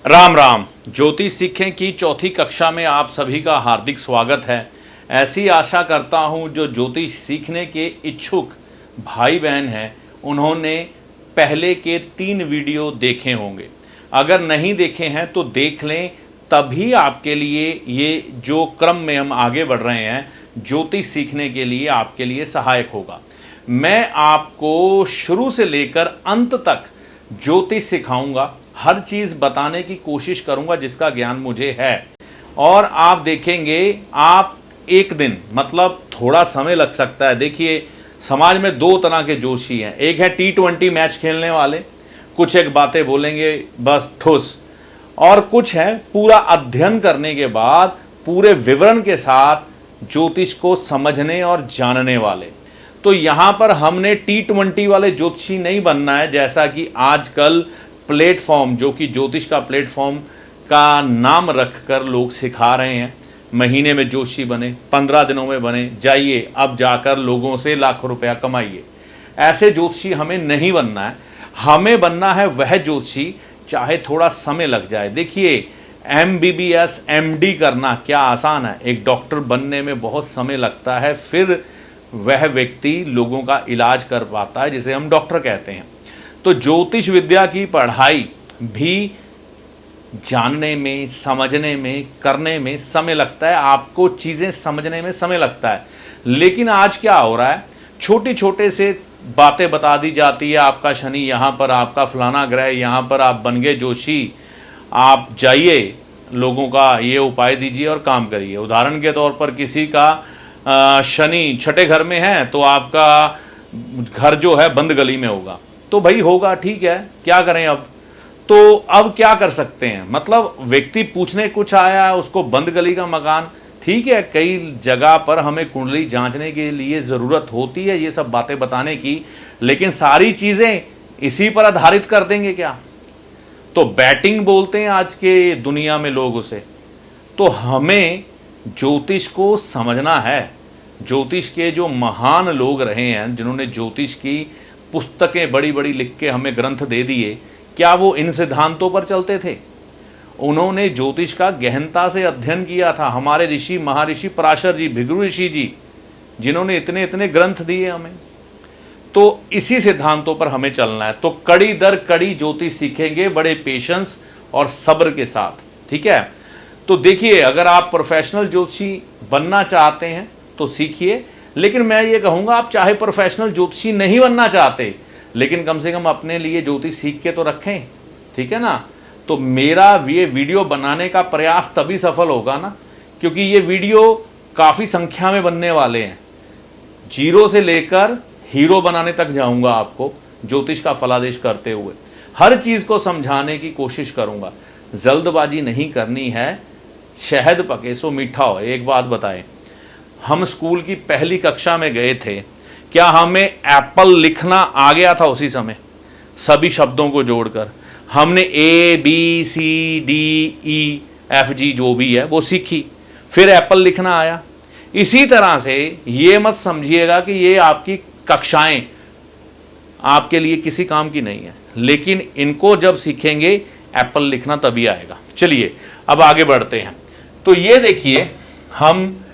राम राम। ज्योतिष सीखें की चौथी कक्षा में आप सभी का हार्दिक स्वागत है। ऐसी आशा करता हूं जो ज्योतिष सीखने के इच्छुक भाई बहन हैं उन्होंने पहले के 3 वीडियो देखे होंगे। अगर नहीं देखे हैं तो देख लें, तभी आपके लिए ये जो क्रम में हम आगे बढ़ रहे हैं ज्योतिष सीखने के लिए आपके लिए सहायक होगा। मैं आपको शुरू से लेकर अंत तक ज्योतिष सिखाऊंगा, हर चीज़ बताने की कोशिश करूंगा जिसका ज्ञान मुझे है। और आप देखेंगे, आप एक दिन मतलब थोड़ा समय लग सकता है। देखिए, समाज में 2 तरह के जोशी हैं। एक है T20 मैच खेलने वाले, कुछ एक बातें बोलेंगे बस ठुस, और कुछ है पूरा अध्ययन करने के बाद पूरे विवरण के साथ ज्योतिष को समझने और जानने वाले। तो यहाँ पर हमने T20 वाले ज्योतिषी नहीं बनना है, जैसा कि आजकल प्लेटफॉर्म, जो कि ज्योतिष का प्लेटफॉर्म का नाम रखकर लोग सिखा रहे हैं। महीने में ज्योतिषी बने, 15 दिनों में बने, जाइए अब जाकर लोगों से लाखों रुपया कमाइए। ऐसे ज्योतिषी हमें नहीं बनना है। हमें बनना है वह ज्योतिषी, चाहे थोड़ा समय लग जाए। देखिए, MBBS MD करना क्या आसान है। एक डॉक्टर बनने में बहुत समय लगता है, फिर वह व्यक्ति लोगों का इलाज कर पाता है, जिसे हम डॉक्टर कहते हैं। तो ज्योतिष विद्या की पढ़ाई भी जानने में, समझने में, करने में समय लगता है। आपको चीज़ें समझने में समय लगता है। लेकिन आज क्या हो रहा है, छोटे छोटे से बातें बता दी जाती है। आपका शनि यहाँ पर, आपका फलाना ग्रह यहाँ पर, आप बन गए जोशी, आप जाइए लोगों का ये उपाय दीजिए और काम करिए। उदाहरण के तौर पर किसी का शनि छठे घर में है तो आपका घर जो है बंद गली में होगा। तो भाई होगा, ठीक है, क्या करें अब। तो अब क्या कर सकते हैं, मतलब व्यक्ति पूछने कुछ आया है, उसको बंद गली का मकान, ठीक है। कई जगह पर हमें कुंडली जांचने के लिए ज़रूरत होती है ये सब बातें बताने की, लेकिन सारी चीज़ें इसी पर आधारित कर देंगे क्या? तो बैटिंग बोलते हैं आज के दुनिया में लोग उसे। तो हमें ज्योतिष को समझना है। ज्योतिष के जो महान लोग रहे हैं, जिन्होंने ज्योतिष की पुस्तकें बड़ी बड़ी लिख के हमें ग्रंथ दे दिए, क्या वो इन सिद्धांतों पर चलते थे? उन्होंने ज्योतिष का गहनता से अध्ययन किया था। हमारे ऋषि महर्षि पराशर जी, भृगु ऋषि जी, जिन्होंने इतने इतने ग्रंथ दिए हमें। तो इसी सिद्धांतों पर हमें चलना है। तो कड़ी दर कड़ी ज्योतिष सीखेंगे, बड़े पेशेंस और सब्र के साथ, ठीक है। तो देखिए, अगर आप प्रोफेशनल ज्योतिषी बनना चाहते हैं तो सीखिए। लेकिन मैं ये कहूँगा, आप चाहे प्रोफेशनल ज्योतिषी नहीं बनना चाहते, लेकिन कम से कम अपने लिए ज्योतिष सीख के तो रखें, ठीक है ना। तो मेरा ये वीडियो बनाने का प्रयास तभी सफल होगा ना, क्योंकि ये वीडियो काफ़ी संख्या में बनने वाले हैं। 0 से लेकर हीरो बनाने तक जाऊंगा आपको, ज्योतिष का फलादेश करते हुए हर चीज़ को समझाने की कोशिश करूंगा। जल्दबाजी नहीं करनी है, शहद पके सो मीठा हो। एक बात बताएं, हम स्कूल की पहली कक्षा में गए थे, क्या हमें एप्पल लिखना आ गया था उसी समय? सभी शब्दों को जोड़कर हमने ABCDEFG जो भी है वो सीखी, फिर एप्पल लिखना आया। इसी तरह से ये मत समझिएगा कि ये आपकी कक्षाएं आपके लिए किसी काम की नहीं है, लेकिन इनको जब सीखेंगे एप्पल लिखना तभी आएगा। चलिए अब आगे बढ़ते हैं। तो ये देखिए, हम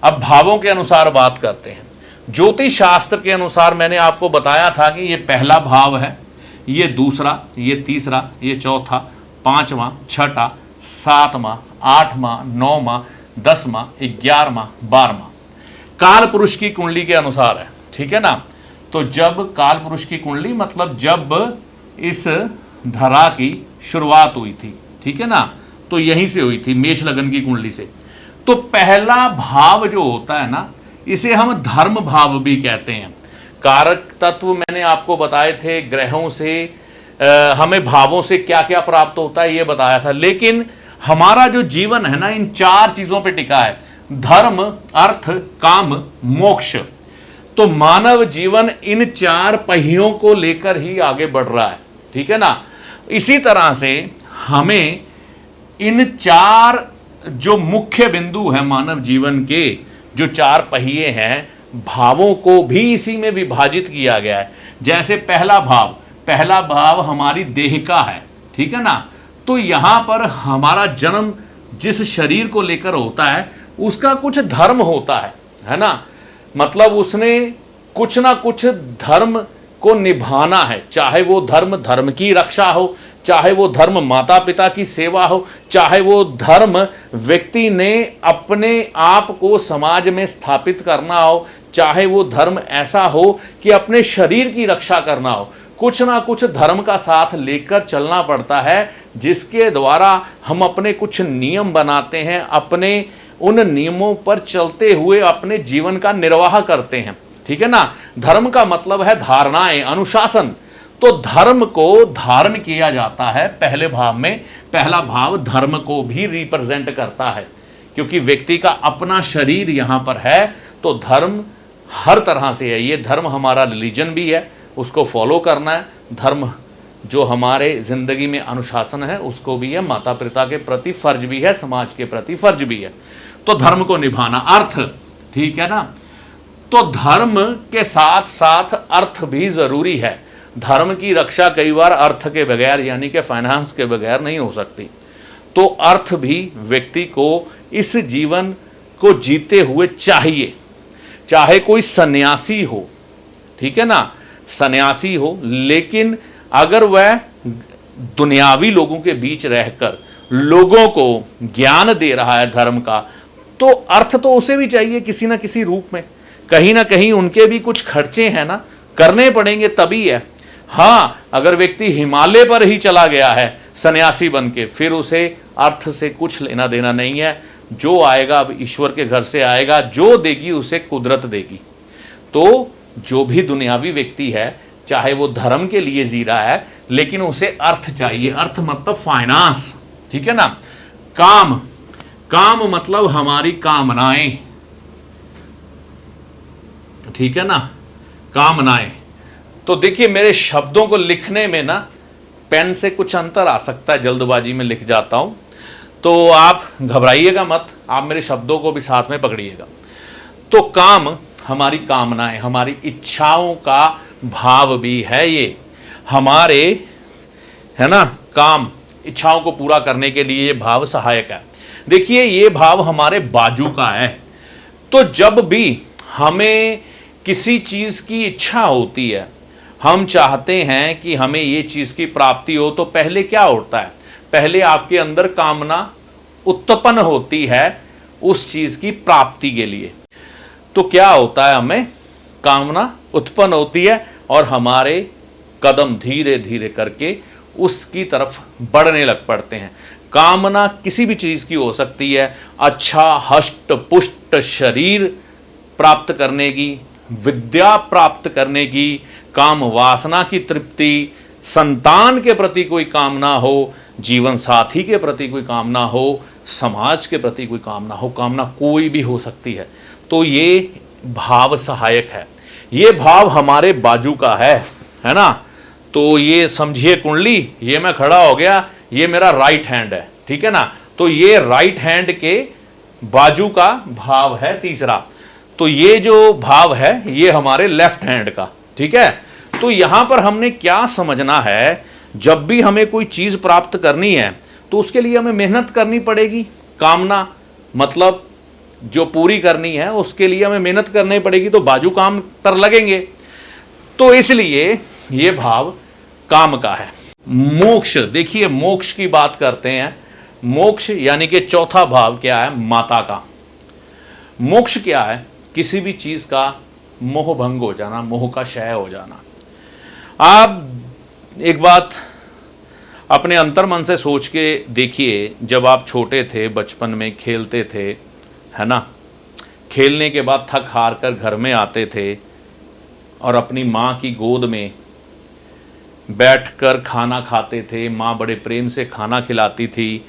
अब भावों के अनुसार बात करते हैं। ज्योतिष शास्त्र के अनुसार मैंने आपको बताया था कि ये पहला भाव है, ये दूसरा, ये तीसरा, ये चौथा, 5वां, 6वां, 7वां, 8वां, 9वां, 10वां, 11वां, 12वां काल पुरुष की कुंडली के अनुसार है, ठीक है ना। तो जब काल पुरुष की कुंडली मतलब जब इस धरा की शुरुआत हुई थी, ठीक है ना, तो यहीं से हुई थी, मेष लगन की कुंडली से। तो पहला भाव जो होता है ना, इसे हम धर्म भाव भी कहते हैं। कारक तत्व मैंने आपको बताए थे, ग्रहों से हमें भावों से क्या क्या प्राप्त होता है ये बताया था। लेकिन हमारा जो जीवन है ना, इन 4 चीजों पे टिका है, धर्म, अर्थ, काम, मोक्ष। तो मानव जीवन इन 4 पहियों को लेकर ही आगे बढ़ रहा है, ठीक है ना। इसी तरह से हमें इन 4 जो मुख्य बिंदु हैं मानव जीवन के, जो 4 पहिए हैं, भावों को भी इसी में विभाजित किया गया है। जैसे पहला भाव हमारी देह का है, ठीक है ना। तो यहां पर हमारा जन्म जिस शरीर को लेकर होता है उसका कुछ धर्म होता है ना। मतलब उसने कुछ ना कुछ धर्म को निभाना है, चाहे वो धर्म धर्म की रक्षा हो, चाहे वो धर्म माता पिता की सेवा हो, चाहे वो धर्म व्यक्ति ने अपने आप को समाज में स्थापित करना हो, चाहे वो धर्म ऐसा हो कि अपने शरीर की रक्षा करना हो। कुछ ना कुछ धर्म का साथ लेकर चलना पड़ता है, जिसके द्वारा हम अपने कुछ नियम बनाते हैं, अपने उन नियमों पर चलते हुए अपने जीवन का निर्वाह करते हैं। ठीक है ना। धर्म का मतलब है धारणाएं, अनुशासन। तो धर्म को धारण किया जाता है पहले भाव में। पहला भाव धर्म को भी रिप्रेजेंट करता है, क्योंकि व्यक्ति का अपना शरीर यहां पर है। तो धर्म हर तरह से है। ये धर्म हमारा रिलीजन भी है, उसको फॉलो करना है। धर्म जो हमारे जिंदगी में अनुशासन है उसको भी है, माता पिता के प्रति फर्ज भी है, समाज के प्रति फर्ज भी है। तो धर्म को निभाना, अर्थ, ठीक है ना। तो धर्म के साथ साथ अर्थ भी जरूरी है। धर्म की रक्षा कई बार अर्थ के बगैर, यानी कि फाइनेंस के बगैर नहीं हो सकती। तो अर्थ भी व्यक्ति को इस जीवन को जीते हुए चाहिए। चाहे कोई सन्यासी हो, ठीक है ना, सन्यासी हो, लेकिन अगर वह दुनियावी लोगों के बीच रहकर लोगों को ज्ञान दे रहा है धर्म का, तो अर्थ तो उसे भी चाहिए किसी ना किसी रूप में। कहीं ना कहीं उनके भी कुछ खर्चे हैं ना, करने पड़ेंगे तभी है। हाँ, अगर व्यक्ति हिमालय पर ही चला गया है सन्यासी बन के, फिर उसे अर्थ से कुछ लेना देना नहीं है। जो आएगा अब ईश्वर के घर से आएगा, जो देगी उसे कुदरत देगी। तो जो भी दुनियावी व्यक्ति है, चाहे वो धर्म के लिए जी रहा है, लेकिन उसे अर्थ चाहिए। अर्थ मतलब फाइनेंस, ठीक है ना। काम, काम मतलब हमारी कामनाएं, ठीक है ना, कामनाएं। तो देखिए मेरे शब्दों को लिखने में ना पेन से कुछ अंतर आ सकता है, जल्दबाजी में लिख जाता हूं, तो आप घबराइएगा मत, आप मेरे शब्दों को भी साथ में पकड़िएगा। तो काम हमारी कामनाएं, हमारी इच्छाओं का भाव भी है। ये हमारे, है ना, काम, इच्छाओं को पूरा करने के लिए ये भाव सहायक है। देखिए ये भाव हमारे बाजू का है। तो जब भी हमें किसी चीज की इच्छा होती है, हम चाहते हैं कि हमें ये चीज की प्राप्ति हो, तो पहले क्या होता है? पहले आपके अंदर कामना उत्पन्न होती है उस चीज की प्राप्ति के लिए। तो क्या होता है, हमें कामना उत्पन्न होती है और हमारे कदम धीरे धीरे करके उसकी तरफ बढ़ने लग पड़ते हैं। कामना किसी भी चीज की हो सकती है, अच्छा हष्ट पुष्ट शरीर प्राप्त करने की, विद्या प्राप्त करने की, काम वासना की तृप्ति, संतान के प्रति कोई कामना हो, जीवन साथी के प्रति कोई कामना हो, समाज के प्रति कोई कामना हो, कामना कोई भी हो सकती है। तो ये भाव सहायक है। ये भाव हमारे बाजू का है ना। तो ये समझिए कुंडली, ये मैं खड़ा हो गया, ये मेरा राइट हैंड है, ठीक है ना। तो ये राइट हैंड के बाजू का भाव है तीसरा। तो ये जो भाव है ये हमारे लेफ्ट हैंड का, ठीक है। तो यहां पर हमने क्या समझना है, जब भी हमें कोई चीज प्राप्त करनी है तो उसके लिए हमें मेहनत करनी पड़ेगी। कामना मतलब जो पूरी करनी है उसके लिए हमें मेहनत करनी पड़ेगी, तो बाजू काम पर लगेंगे। तो इसलिए ये भाव काम का है। मोक्ष, देखिए मोक्ष की बात करते हैं। मोक्ष यानी कि चौथा भाव क्या है? माता का। मोक्ष क्या है? किसी भी चीज का मोह भंग हो जाना, मोह का क्षय हो जाना। आप एक बात अपने अंतर्मन से सोच के देखिए, जब आप छोटे थे, बचपन में खेलते थे, है ना, खेलने के बाद थक हार कर घर में आते थे और अपनी माँ की गोद में बैठकर खाना खाते थे। माँ बड़े प्रेम से खाना खिलाती थी।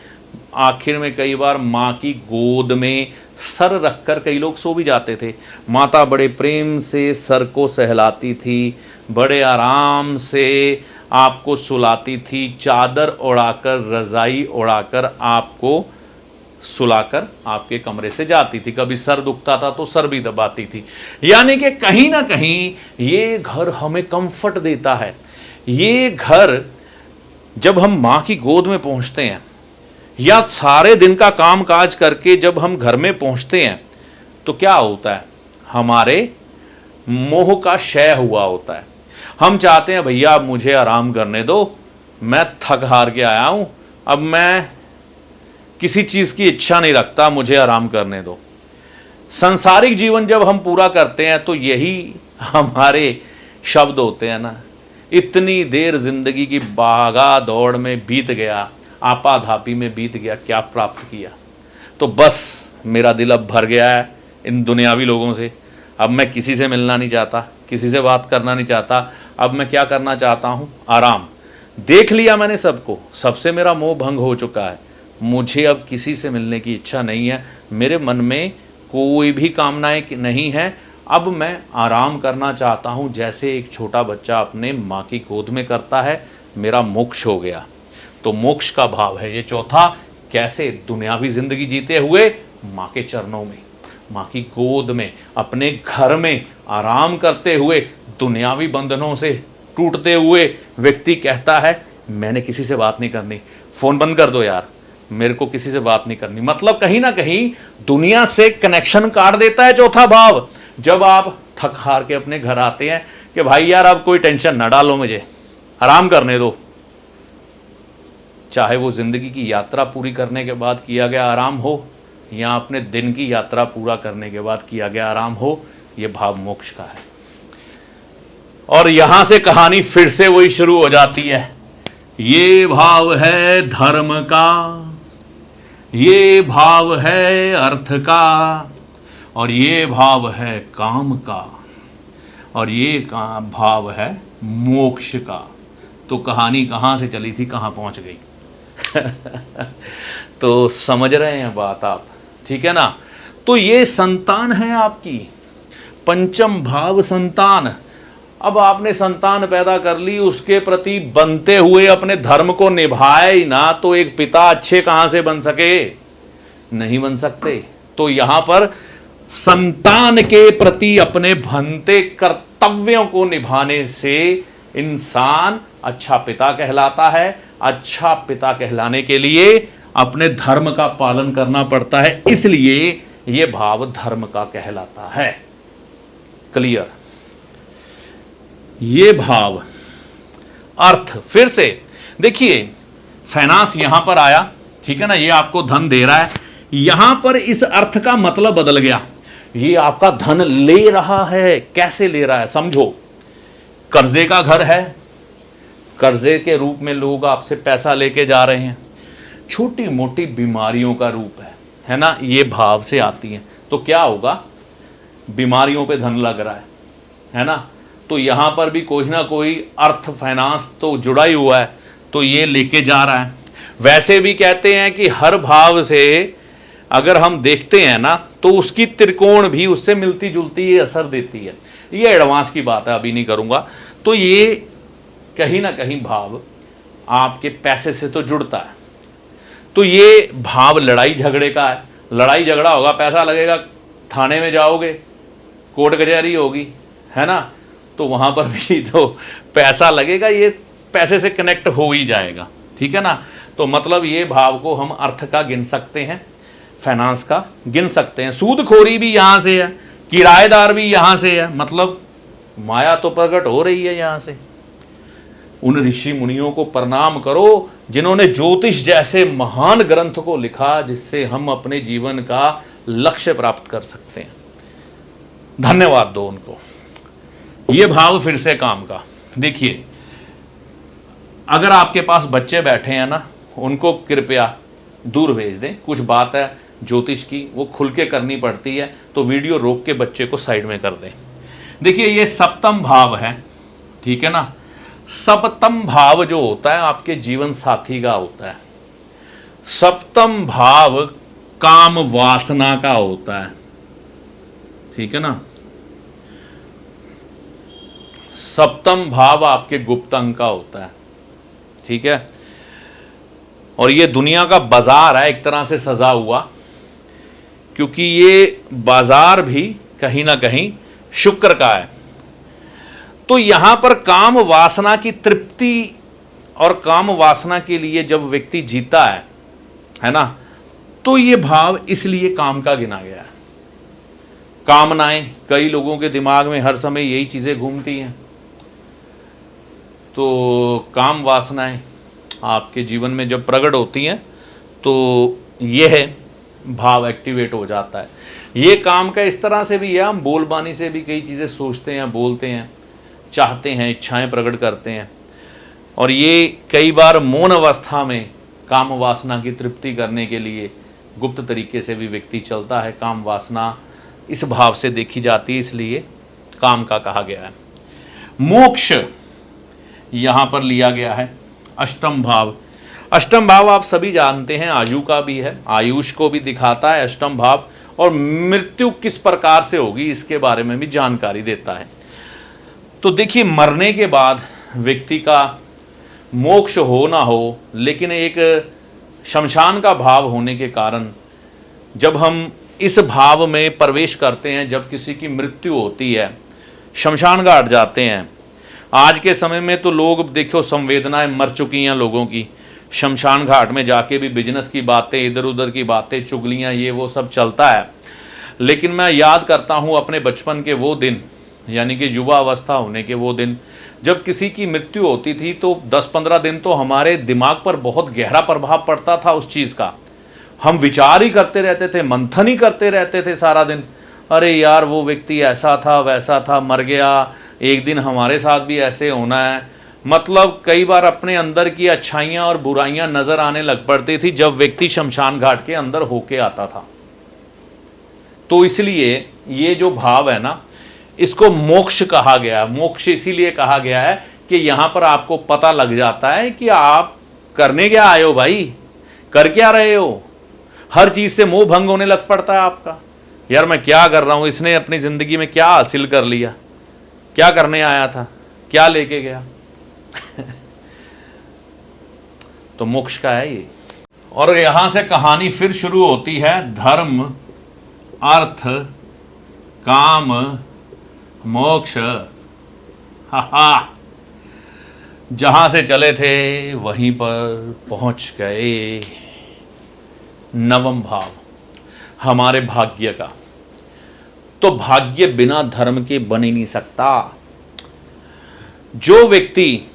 आखिर में कई बार माँ की गोद में सर रखकर कई लोग सो भी जाते थे। माता बड़े प्रेम से सर को सहलाती थी, बड़े आराम से आपको सुलाती थी, चादर ओढ़ाकर, रजाई ओढ़ाकर आपको सुलाकर आपके कमरे से जाती थी। कभी सर दुखता था तो सर भी दबाती थी। यानी कि कहीं ना कहीं ये घर हमें कंफर्ट देता है। ये घर जब हम माँ की गोद में पहुंचते हैं या सारे दिन का काम काज करके जब हम घर में पहुंचते हैं तो क्या होता है, हमारे मोह का क्षय हुआ होता है। हम चाहते हैं भैया अब मुझे आराम करने दो, मैं थक हार के आया हूं, अब मैं किसी चीज की इच्छा नहीं रखता, मुझे आराम करने दो। सांसारिक जीवन जब हम पूरा करते हैं तो यही हमारे शब्द होते हैं ना, इतनी देर जिंदगी की भागा दौड़ में बीत गया, आपाधापी में बीत गया, क्या प्राप्त किया। तो बस मेरा दिल अब भर गया है इन दुनियावी लोगों से, अब मैं किसी से मिलना नहीं चाहता, किसी से बात करना नहीं चाहता, अब मैं क्या करना चाहता हूँ, आराम। देख लिया मैंने सबको, सबसे मेरा मोह भंग हो चुका है, मुझे अब किसी से मिलने की इच्छा नहीं है, मेरे मन में कोई भी कामनाएं नहीं है, अब मैं आराम करना चाहता हूँ जैसे एक छोटा बच्चा अपने माँ की गोद में करता है, मेरा मोक्ष हो गया। तो मोक्ष का भाव है ये चौथा, कैसे दुनियावी जिंदगी जीते हुए माँ के चरणों में, माँ की गोद में, अपने घर में आराम करते हुए, दुनियावी बंधनों से टूटते हुए व्यक्ति कहता है मैंने किसी से बात नहीं करनी, फोन बंद कर दो यार, मेरे को किसी से बात नहीं करनी। मतलब कहीं ना कहीं दुनिया से कनेक्शन काट देता है चौथा भाव। जब आप थक हार के अपने घर आते हैं कि भाई यार अब कोई टेंशन ना डालो, मुझे आराम करने दो, चाहे वो जिंदगी की यात्रा पूरी करने के बाद किया गया आराम हो या अपने दिन की यात्रा पूरा करने के बाद किया गया आराम हो, यह भाव मोक्ष का है। और यहां से कहानी फिर से वही शुरू हो जाती है, ये भाव है धर्म का, ये भाव है अर्थ का, और ये भाव है काम का, और ये भाव है मोक्ष का। तो कहानी कहाँ से चली थी कहाँ पहुँच गई। तो समझ रहे हैं बात आप, ठीक है ना। तो ये संतान है आपकी, पंचम भाव संतान। अब आपने संतान पैदा कर ली, उसके प्रति बनते हुए अपने धर्म को निभाए ही ना, तो एक पिता अच्छे कहां से बन सके, नहीं बन सकते। तो यहां पर संतान के प्रति अपने बनते कर्तव्यों को निभाने से इंसान अच्छा पिता कहलाता है। अच्छा पिता कहलाने के लिए अपने धर्म का पालन करना पड़ता है, इसलिए यह भाव धर्म का कहलाता है। क्लियर। ये भाव अर्थ, फिर से देखिए फाइनेंस यहां पर आया, ठीक है ना, ये आपको धन दे रहा है, यहां पर इस अर्थ का मतलब बदल गया, ये आपका धन ले रहा है। कैसे ले रहा है समझो, कर्जे का घर है, कर्जे के रूप में लोग आपसे पैसा लेके जा रहे हैं, छोटी मोटी बीमारियों का रूप है ना, ये भाव से आती हैं। तो क्या होगा, बीमारियों पे धन लग रहा है ना, तो यहां पर भी कोई ना कोई अर्थ फाइनेंस तो जुड़ा ही हुआ है, तो ये लेके जा रहा है। वैसे भी कहते हैं कि हर भाव से अगर हम देखते हैं ना, तो उसकी त्रिकोण भी उससे मिलती जुलती असर देती है। ये एडवांस की बात है, अभी नहीं करूंगा। तो ये कहीं ना कहीं भाव आपके पैसे से तो जुड़ता है। तो ये भाव लड़ाई झगड़े का है, लड़ाई झगड़ा होगा, पैसा लगेगा, थाने में जाओगे, कोर्ट कचहरी होगी, है ना, तो वहां पर भी तो पैसा लगेगा, ये पैसे से कनेक्ट हो ही जाएगा, ठीक है ना। तो मतलब ये भाव को हम अर्थ का गिन सकते हैं, फाइनेंस का गिन सकते हैं। सूदखोरी भी यहां से है, किराएदार भी यहां से है, मतलब माया तो प्रकट हो रही है यहां से। उन ऋषि मुनियों को प्रणाम करो जिन्होंने ज्योतिष जैसे महान ग्रंथ को लिखा, जिससे हम अपने जीवन का लक्ष्य प्राप्त कर सकते हैं। धन्यवाद दो उनको। ये भाव फिर से काम का, देखिए अगर आपके पास बच्चे बैठे हैं ना, उनको कृपया दूर भेज दें। कुछ बात है ज्योतिष की, वो खुल के करनी पड़ती है, तो वीडियो रोक के बच्चे को साइड में कर दें। देखिए ये सप्तम भाव है, ठीक है ना। सप्तम भाव जो होता है आपके जीवन साथी का होता है। सप्तम भाव काम वासना का होता है, ठीक है ना। सप्तम भाव आपके गुप्त अंग का होता है, ठीक है। और ये दुनिया का बाजार है एक तरह से सजा हुआ, क्योंकि ये बाजार भी कहीं ना कहीं शुक्र का है। तो यहां पर काम वासना की तृप्ति और काम वासना के लिए जब व्यक्ति जीता है ना, तो ये भाव इसलिए काम का गिना गया है। कामनाएं, कई लोगों के दिमाग में हर समय यही चीजें घूमती हैं, तो काम वासनाएं आपके जीवन में जब प्रकट होती हैं तो यह भाव एक्टिवेट हो जाता है। ये काम का इस तरह से भी है, हम बोलबानी से भी कई चीज़ें सोचते हैं, बोलते हैं, चाहते हैं, इच्छाएं प्रकट करते हैं, और ये कई बार मौन अवस्था में काम वासना की तृप्ति करने के लिए गुप्त तरीके से भी व्यक्ति चलता है। काम वासना इस भाव से देखी जाती है, इसलिए काम का कहा गया है। मोक्ष यहाँ पर लिया गया है अष्टम भाव। अष्टम भाव आप सभी जानते हैं, आयु का भी है, आयुष को भी दिखाता है अष्टम भाव, और मृत्यु किस प्रकार से होगी इसके बारे में भी जानकारी देता है। तो देखिए, मरने के बाद व्यक्ति का मोक्ष हो ना हो, लेकिन एक शमशान का भाव होने के कारण जब हम इस भाव में प्रवेश करते हैं, जब किसी की मृत्यु होती है, शमशान घाट जाते हैं। आज के समय में तो लोग देखो, संवेदनाएं मर चुकी हैं लोगों की, शमशान घाट में जाके भी बिजनेस की बातें, इधर उधर की बातें, चुगलियां, ये वो सब चलता है। लेकिन मैं याद करता हूँ अपने बचपन के वो दिन, यानी कि युवा अवस्था होने के वो दिन, जब किसी की मृत्यु होती थी तो 10-15 दिन तो हमारे दिमाग पर बहुत गहरा प्रभाव पड़ता था उस चीज़ का। हम विचार ही करते रहते थे, मंथन ही करते रहते थे सारा दिन। अरे यार, वो व्यक्ति ऐसा था, वैसा था, मर गया, एक दिन हमारे साथ भी ऐसे होना है। मतलब कई बार अपने अंदर की अच्छाइयाँ और बुराइयाँ नज़र आने लग पड़ती थी जब व्यक्ति शमशान घाट के अंदर होके आता था। तो इसलिए ये जो भाव है ना, इसको मोक्ष कहा गया है। मोक्ष इसीलिए कहा गया है कि यहाँ पर आपको पता लग जाता है कि आप करने क्या आए हो भाई, कर क्या रहे हो। हर चीज़ से मोह भंग होने लग पड़ता है आपका। यार मैं क्या कर रहा हूँ, इसने अपनी ज़िंदगी में क्या हासिल कर लिया, क्या करने आया था, क्या लेके गया। तो मोक्ष का है ये। और यहां से कहानी फिर शुरू होती है। धर्म, अर्थ, काम, मोक्ष। हा, जहां से चले थे वहीं पर पहुंच गए। नवम भाव हमारे भाग्य का। तो भाग्य बिना धर्म के बन ही नहीं सकता। जो व्यक्ति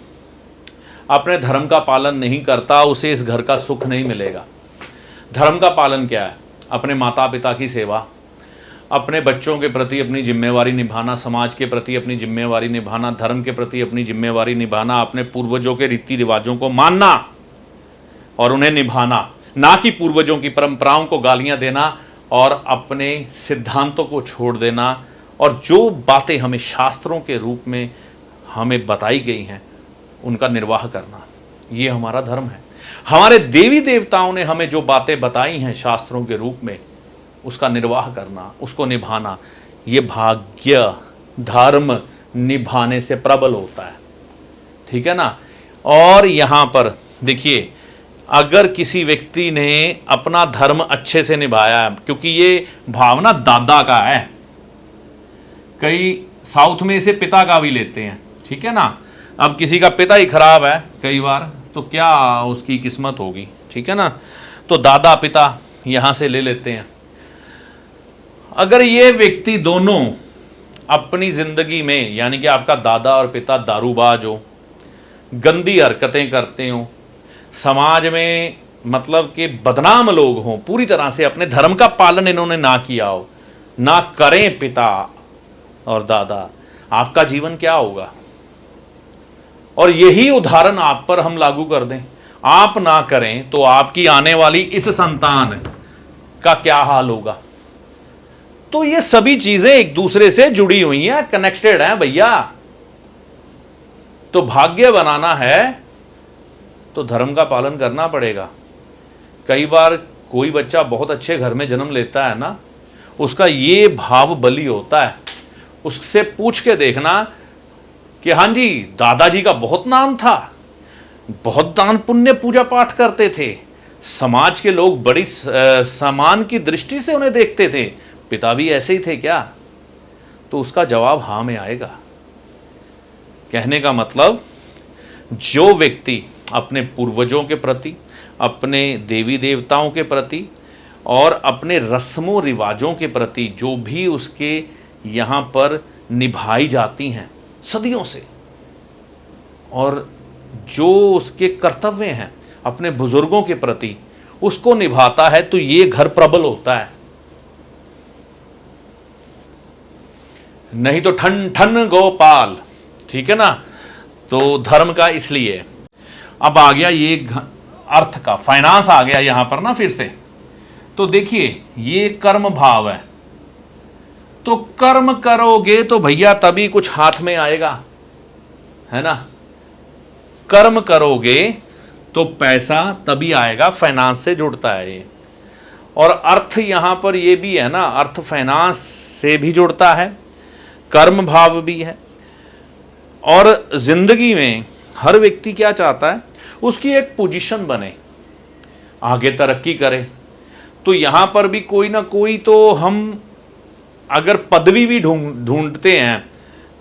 अपने धर्म का पालन नहीं करता, उसे इस घर का सुख नहीं मिलेगा। धर्म का पालन क्या है? अपने माता पिता की सेवा, अपने बच्चों के प्रति अपनी जिम्मेवारी निभाना, समाज के प्रति अपनी जिम्मेवारी निभाना, धर्म के प्रति अपनी जिम्मेवारी निभाना, अपने पूर्वजों के रीति रिवाजों को मानना और उन्हें निभाना, ना कि पूर्वजों की परंपराओं को गालियां देना और अपने सिद्धांतों को छोड़ देना। और जो बातें हमें शास्त्रों के रूप में हमें बताई गई हैं उनका निर्वाह करना, ये हमारा धर्म है। हमारे देवी देवताओं ने हमें जो बातें बताई हैं शास्त्रों के रूप में, उसका निर्वाह करना, उसको निभाना, ये भाग्य धर्म निभाने से प्रबल होता है। ठीक है ना। और यहाँ पर देखिए, अगर किसी व्यक्ति ने अपना धर्म अच्छे से निभाया, क्योंकि ये भावना दादा का है, कई साउथ में इसे पिता का भी लेते हैं। ठीक है ना। अब किसी का पिता ही खराब है कई बार, तो क्या उसकी किस्मत होगी। ठीक है ना। तो दादा पिता यहाँ से ले लेते हैं। अगर ये व्यक्ति दोनों अपनी जिंदगी में, यानी कि आपका दादा और पिता दारूबाज हो, गंदी हरकतें करते हो, समाज में मतलब कि बदनाम लोग हों, पूरी तरह से अपने धर्म का पालन इन्होंने ना किया हो, ना करें पिता और दादा, आपका जीवन क्या होगा। और यही उदाहरण आप पर हम लागू कर दें, आप ना करें तो आपकी आने वाली इस संतान का क्या हाल होगा। तो ये सभी चीजें एक दूसरे से जुड़ी हुई हैं, कनेक्टेड हैं भैया। तो भाग्य बनाना है तो धर्म का पालन करना पड़ेगा। कई बार कोई बच्चा बहुत अच्छे घर में जन्म लेता है ना, उसका ये भाव बलि होता है। उससे पूछ के देखना कि हाँ जी, दादाजी का बहुत नाम था, बहुत दान पुण्य पूजा पाठ करते थे, समाज के लोग बड़ी सम्मान की दृष्टि से उन्हें देखते थे, पिता भी ऐसे ही थे क्या? तो उसका जवाब हाँ में आएगा। कहने का मतलब जो व्यक्ति अपने पूर्वजों के प्रति, अपने देवी देवताओं के प्रति और अपने रस्मों रिवाजों के प्रति जो भी उसके यहाँ पर निभाई जाती हैं सदियों से, और जो उसके कर्तव्य हैं अपने बुजुर्गों के प्रति, उसको निभाता है, तो ये घर प्रबल होता है। नहीं तो ठन ठन गोपाल, ठीक है ना। तो धर्म का इसलिए अब आ गया ये अर्थ का, फाइनेंस आ गया यहां पर ना फिर से। तो देखिए ये कर्म भाव है, तो कर्म करोगे तो भैया तभी कुछ हाथ में आएगा, है ना। कर्म करोगे तो पैसा तभी आएगा, फाइनेंस से जुड़ता है ये। और अर्थ यहां पर ये भी है ना, अर्थ फाइनेंस से भी जुड़ता है, कर्म भाव भी है। और जिंदगी में हर व्यक्ति क्या चाहता है, उसकी एक पोजीशन बने, आगे तरक्की करे। तो यहां पर भी कोई ना कोई, तो हम अगर पदवी भी ढूंढते हैं,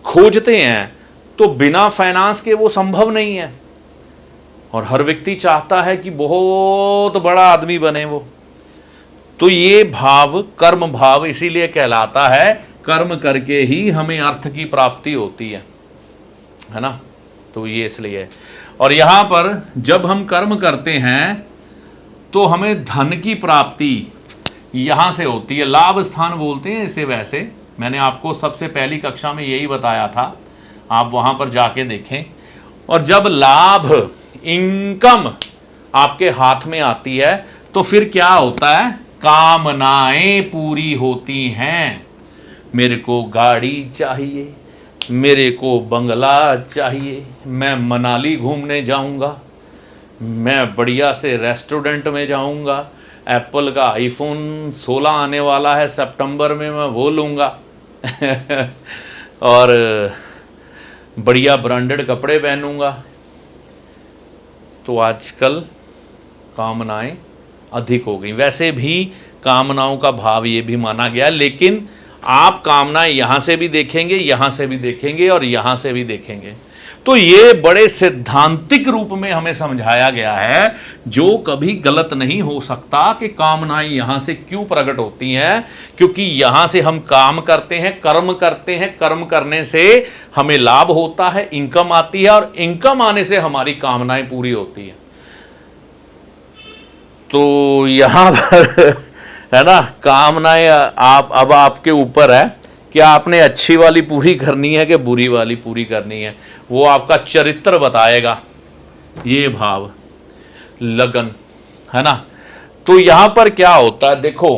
खोजते हैं, तो बिना फाइनेंस के वो संभव नहीं है। और हर व्यक्ति चाहता है कि बहुत बड़ा आदमी बने वो। तो ये भाव कर्म भाव इसीलिए कहलाता है, कर्म करके ही हमें अर्थ की प्राप्ति होती है ना। तो ये इसलिए, और यहां पर जब हम कर्म करते हैं तो हमें धन की प्राप्ति यहां से होती है। लाभ स्थान बोलते हैं इसे, वैसे मैंने आपको सबसे पहली कक्षा में यही बताया था, आप वहां पर जाके देखें। और जब लाभ, इनकम आपके हाथ में आती है तो फिर क्या होता है, कामनाएं पूरी होती हैं। मेरे को गाड़ी चाहिए, मेरे को बंगला चाहिए, मैं मनाली घूमने जाऊंगा, मैं बढ़िया से रेस्टोरेंट में जाऊंगा, एप्पल का आईफोन 16 आने वाला है सितंबर में, मैं वो लूँगा और बढ़िया ब्रांडेड कपड़े पहनूंगा। तो आजकल कामनाएं अधिक हो गई। वैसे भी कामनाओं का भाव ये भी माना गया, लेकिन आप कामनाएं यहां से भी देखेंगे, यहां से भी देखेंगे और यहां से भी देखेंगे। तो ये बड़े सिद्धांतिक रूप में हमें समझाया गया है, जो कभी गलत नहीं हो सकता कि कामनाएं यहां से क्यों प्रकट होती हैं। क्योंकि यहां से हम काम करते हैं, कर्म करते हैं, कर्म करने से हमें लाभ होता है, इनकम आती है, और इनकम आने से हमारी कामनाएं पूरी होती है। तो यहां पर है ना, कामनाएं आप अब आपके ऊपर है कि आपने अच्छी वाली पूरी करनी है कि बुरी वाली पूरी करनी है, वो आपका चरित्र बताएगा। ये भाव लगन, है ना। तो यहां पर क्या होता है, देखो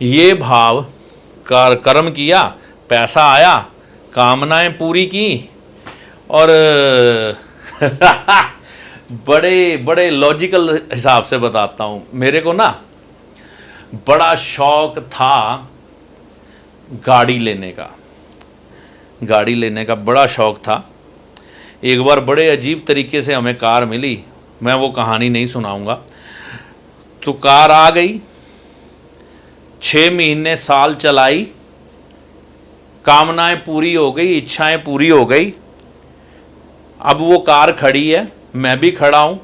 ये भाव, कर्म किया, पैसा आया, कामनाएं पूरी की, और बड़े बड़े लॉजिकल हिसाब से बताता हूं। मेरे को ना बड़ा शौक था गाड़ी लेने का, गाड़ी लेने का बड़ा शौक था। एक बार बड़े अजीब तरीके से हमें कार मिली, मैं वो कहानी नहीं सुनाऊंगा। तो कार आ गई, 6 महीने साल चलाई, कामनाएं पूरी हो गई, इच्छाएं पूरी हो गई। अब वो कार खड़ी है, मैं भी खड़ा हूं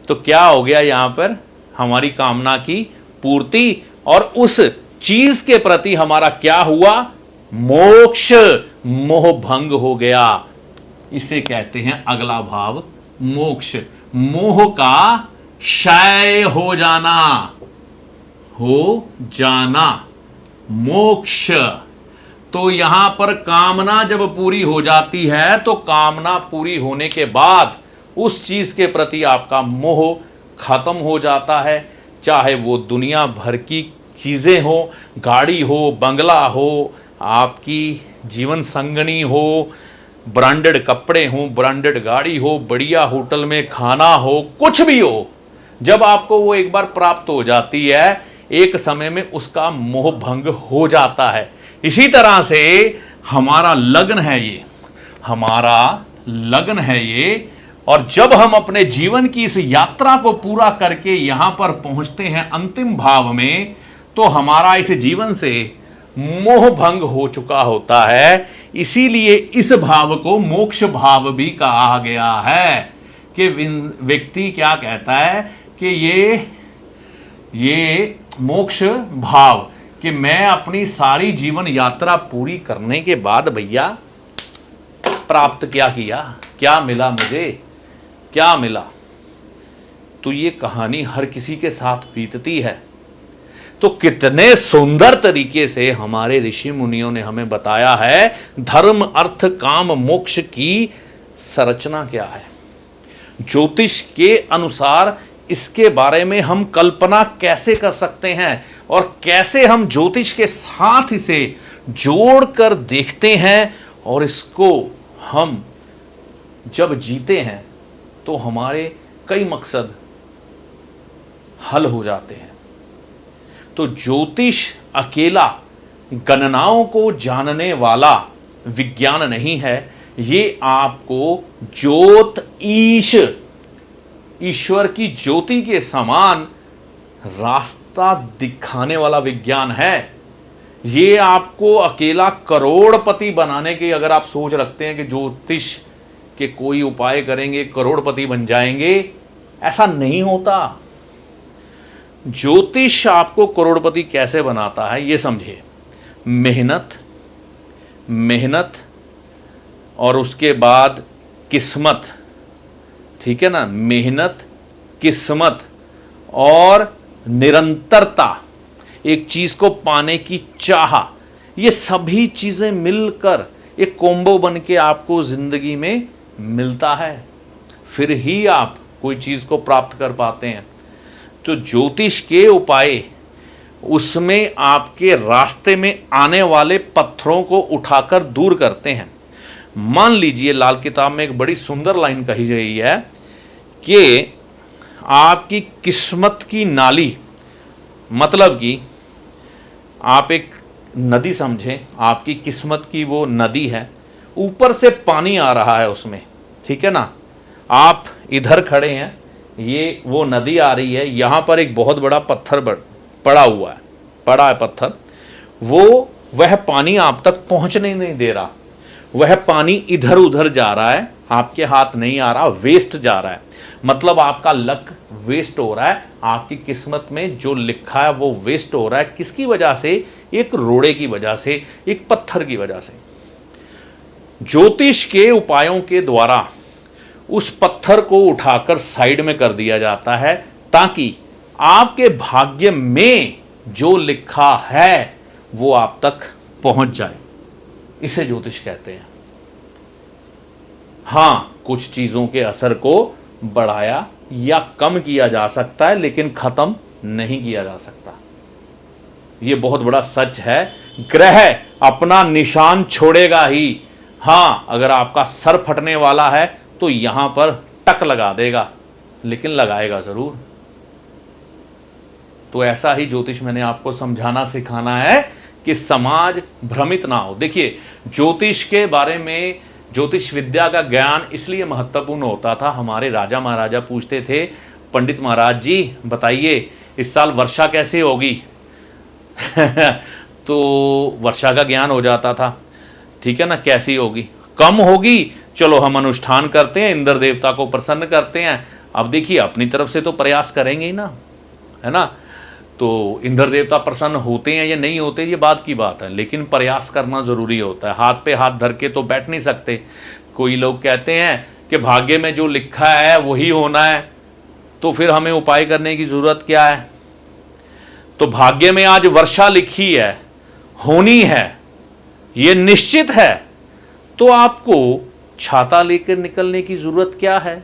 तो क्या हो गया, यहां पर हमारी कामना की पूर्ति, और उस चीज के प्रति हमारा क्या हुआ, मोक्ष, मोह भंग हो गया। इसे कहते हैं अगला भाव मोक्ष, मोह का क्षय हो जाना, हो जाना, मोक्ष। तो यहां पर कामना जब पूरी हो जाती है, तो कामना पूरी होने के बाद उस चीज के प्रति आपका मोह खत्म हो जाता है। चाहे वो दुनिया भर की चीजें हो, गाड़ी हो, बंगला हो, आपकी जीवन संगनी हो, ब्रांडेड कपड़े हो, ब्रांडेड गाड़ी हो, बढ़िया होटल में खाना हो, कुछ भी हो, जब आपको वो एक बार प्राप्त हो जाती है, एक समय में उसका मोह भंग हो जाता है। इसी तरह से हमारा लग्न है ये, हमारा लगन है ये। और जब हम अपने जीवन की इस यात्रा को पूरा करके यहां पर पहुंचते हैं अंतिम भाव में, तो हमारा इस जीवन से मोह भंग हो चुका होता है। इसीलिए इस भाव को मोक्ष भाव भी कहा गया है कि व्यक्ति क्या कहता है कि ये मोक्ष भाव कि मैं अपनी सारी जीवन यात्रा पूरी करने के बाद भैया प्राप्त क्या किया, क्या मिला मुझे, क्या मिला। तो ये कहानी हर किसी के साथ बीतती है। तो कितने सुंदर तरीके से हमारे ऋषि मुनियों ने हमें बताया है धर्म अर्थ काम मोक्ष की संरचना क्या है। ज्योतिष के अनुसार इसके बारे में हम कल्पना कैसे कर सकते हैं और कैसे हम ज्योतिष के साथ इसे जोड़कर देखते हैं, और इसको हम जब जीते हैं तो हमारे कई मकसद हल हो जाते हैं। तो ज्योतिष अकेला गणनाओं को जानने वाला विज्ञान नहीं है, ये आपको ज्योत ईश्वर की ज्योति के समान रास्ता दिखाने वाला विज्ञान है। ये आपको अकेला करोड़पति बनाने की अगर आप सोच रखते हैं कि ज्योतिष के कोई उपाय करेंगे करोड़पति बन जाएंगे, ऐसा नहीं होता। ज्योतिष आपको करोड़पति कैसे बनाता है ये समझिए। मेहनत और उसके बाद किस्मत, ठीक है ना, मेहनत किस्मत और निरंतरता, एक चीज को पाने की चाह, ये सभी चीजें मिलकर एक कॉम्बो बन के आपको जिंदगी में मिलता है, फिर ही आप कोई चीज को प्राप्त कर पाते हैं। तो ज्योतिष के उपाय उसमें आपके रास्ते में आने वाले पत्थरों को उठाकर दूर करते हैं। मान लीजिए लाल किताब में एक बड़ी सुंदर लाइन कही गई है कि आपकी किस्मत की नाली, मतलब कि आप एक नदी समझें, आपकी किस्मत की वो नदी है, ऊपर से पानी आ रहा है उसमें, ठीक है ना, आप इधर खड़े हैं, ये वो नदी आ रही है, यहाँ पर एक बहुत बड़ा पत्थर पड़ा है पत्थर, वह पानी आप तक पहुँचने नहीं दे रहा, वह पानी इधर उधर जा रहा है, आपके हाथ नहीं आ रहा, वेस्ट जा रहा है, मतलब आपका लक वेस्ट हो रहा है, आपकी किस्मत में जो लिखा है वो वेस्ट हो रहा है। किसकी वजह से? एक रोड़े की वजह से, एक पत्थर की वजह से। ज्योतिष के उपायों के द्वारा उस पत्थर को उठाकर साइड में कर दिया जाता है ताकि आपके भाग्य में जो लिखा है वो आप तक पहुंच जाए। इसे ज्योतिष कहते हैं। हां, कुछ चीजों के असर को बढ़ाया या कम किया जा सकता है, लेकिन खत्म नहीं किया जा सकता। यह बहुत बड़ा सच है। ग्रह अपना निशान छोड़ेगा ही। हां, अगर आपका सर फटने वाला है तो यहां पर टक लगा देगा, लेकिन लगाएगा जरूर। तो ऐसा ही ज्योतिष मैंने आपको समझाना सिखाना है कि समाज भ्रमित ना हो। देखिए, ज्योतिष के बारे में, ज्योतिष विद्या का ज्ञान इसलिए महत्वपूर्ण होता था। हमारे राजा महाराजा पूछते थे, पंडित महाराज जी बताइए इस साल वर्षा कैसे होगी तो वर्षा का ज्ञान हो जाता था, ठीक है ना, कैसी होगी, कम होगी, चलो हम अनुष्ठान करते हैं, इंद्र देवता को प्रसन्न करते हैं। अब देखिए, अपनी तरफ से तो प्रयास करेंगे ही ना, है ना। तो इंद्र देवता प्रसन्न होते हैं या नहीं होते ये बात की बात है, लेकिन प्रयास करना जरूरी होता है। हाथ पे हाथ धर के तो बैठ नहीं सकते। कोई लोग कहते हैं कि भाग्य में जो लिखा है वही होना है, तो फिर हमें उपाय करने की जरूरत क्या है। तो भाग्य में आज वर्षा लिखी है, होनी है, ये निश्चित है, तो आपको छाता लेकर निकलने की जरूरत क्या है।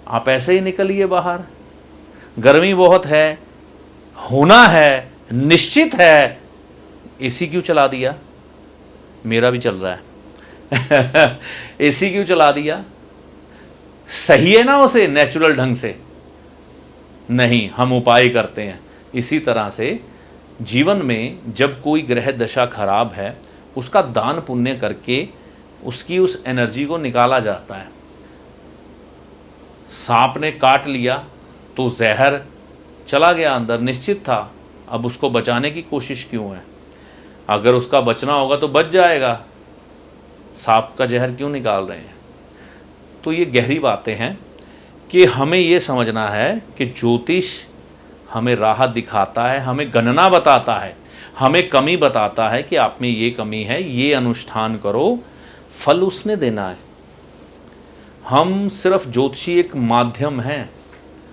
आप ऐसे ही निकलिए बाहर। गर्मी बहुत है, होना है, निश्चित है, एसी क्यों चला दिया? मेरा भी चल रहा है एसी क्यों चला दिया? सही है ना उसे नेचुरल ढंग से? नहीं, हम उपाय करते हैं। इसी तरह से जीवन में जब कोई ग्रह दशा खराब है, उसका दान पुण्य करके उसकी उस एनर्जी को निकाला जाता है। सांप ने काट लिया तो जहर चला गया अंदर, निश्चित था, अब उसको बचाने की कोशिश क्यों है। अगर उसका बचना होगा तो बच जाएगा, सांप का जहर क्यों निकाल रहे हैं। तो ये गहरी बातें हैं कि हमें ये समझना है कि ज्योतिष हमें राह दिखाता है, हमें गणना बताता है, हमें कमी बताता है कि आप में ये कमी है, ये अनुष्ठान करो, फल उसने देना है। हम सिर्फ ज्योतिषी एक माध्यम हैं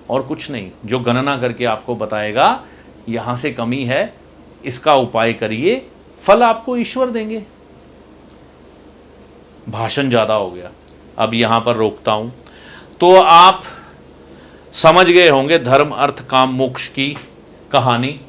और कुछ नहीं, जो गणना करके आपको बताएगा यहाँ से कमी है, इसका उपाय करिए, फल आपको ईश्वर देंगे। भाषण ज़्यादा हो गया, अब यहाँ पर रोकता हूँ। तो आप समझ गए होंगे धर्म अर्थ काम मोक्ष की कहानी।